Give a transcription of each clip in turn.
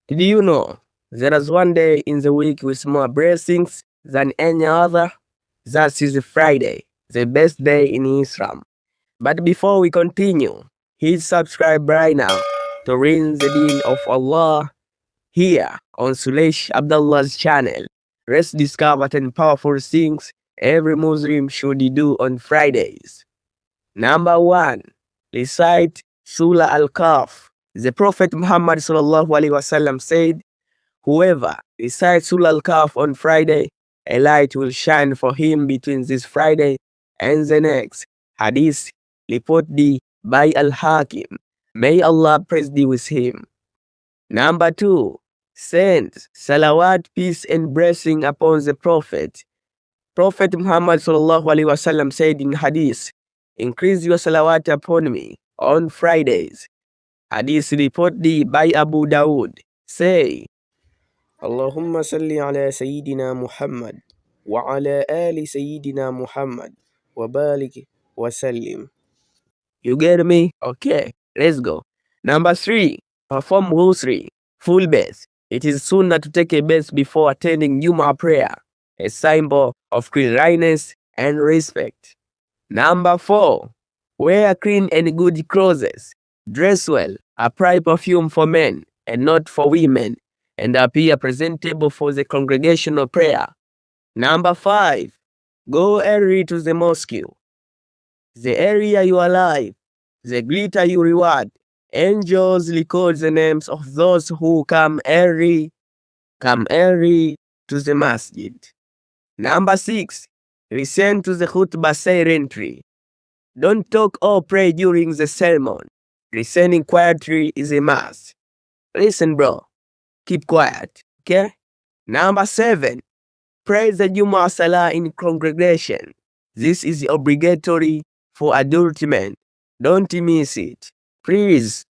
Did you know there is one day in the week with more blessings than any other? That is Friday, the best day in Islam. But before we continue, hit subscribe right now to reign the deen of Allah here on Suleysh Abdallah's channel. Let's discover 10 powerful things every Muslim should do on Fridays. Number 1. Recite Surah Al-Kahf. The Prophet Muhammad said, whoever recites Surah Al-Kahf on Friday, a light will shine for him between this Friday and the next. Hadith reported by Al-Hakim. May Allah praise thee with him. Number 2. Send Salawat, peace and blessing upon the Prophet. Prophet Muhammad said in Hadith, increase your Salawat upon me on Fridays. Hadith reported by Abu Dawood. Say, Allahumma salli ala Sayyidina Muhammad wa ala ali Sayyidina Muhammad wa barik wa sallim. You get me? Okay, let's go. Number 3. Perform Ghusl, full bath. It is Sunnah to take a bath before attending Jumu'ah prayer, a symbol of cleanliness and respect. Number 4. Wear clean and good clothes. Dress well. Apply perfume for men and not for women, and appear presentable for the congregational prayer. Number 5. Go early to the mosque. The earlier you arrive, the greater you reward. Angels record the names of those who come early to the masjid. Number 6. Listen to the khutbah silently. Don't talk or pray during the sermon. Listening quietly is a must. Listen, bro. Keep quiet, okay? Number 7. Pray the Jumu'ah Salah in congregation. This is obligatory for adult men. Don't miss it. Please,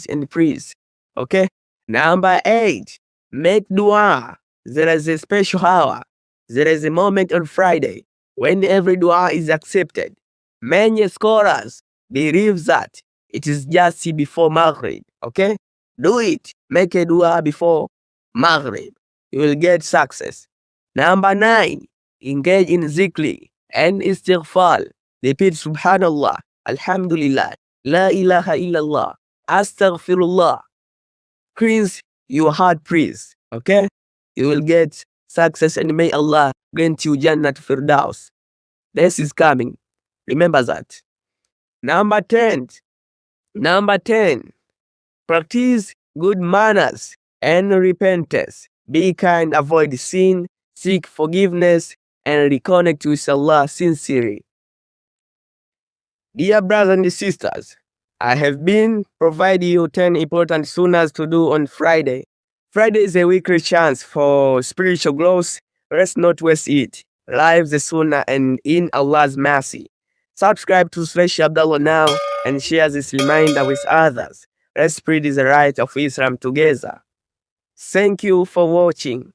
and please. Okay? Number 8. Make dua. There is a special hour. There is a moment on Friday when every dua is accepted. Many scholars believe that it is just before Maghrib. Okay? Do it. Make a dua before Maghrib. You will get success. Number 9. Engage in zikr and istighfar. Repeat Subhanallah, Alhamdulillah, La ilaha illallah, Astaghfirullah. Cleanse your heart, please. Okay? You will get success and may Allah grant you Jannat Firdaus. This is coming. Remember that. Number 10. Practice good manners and repentance. Be kind, avoid sin, seek forgiveness, and reconnect with Allah sincerely. Dear brothers and sisters, I have been providing you 10 important sunnahs to do on Friday. Friday is a weekly chance for spiritual growth. Let's not waste it. Live the sunnah and in Allah's mercy. Subscribe to Suleysh Abdallah now and share this reminder with others. Let's spread the right of Islam together. Thank you for watching.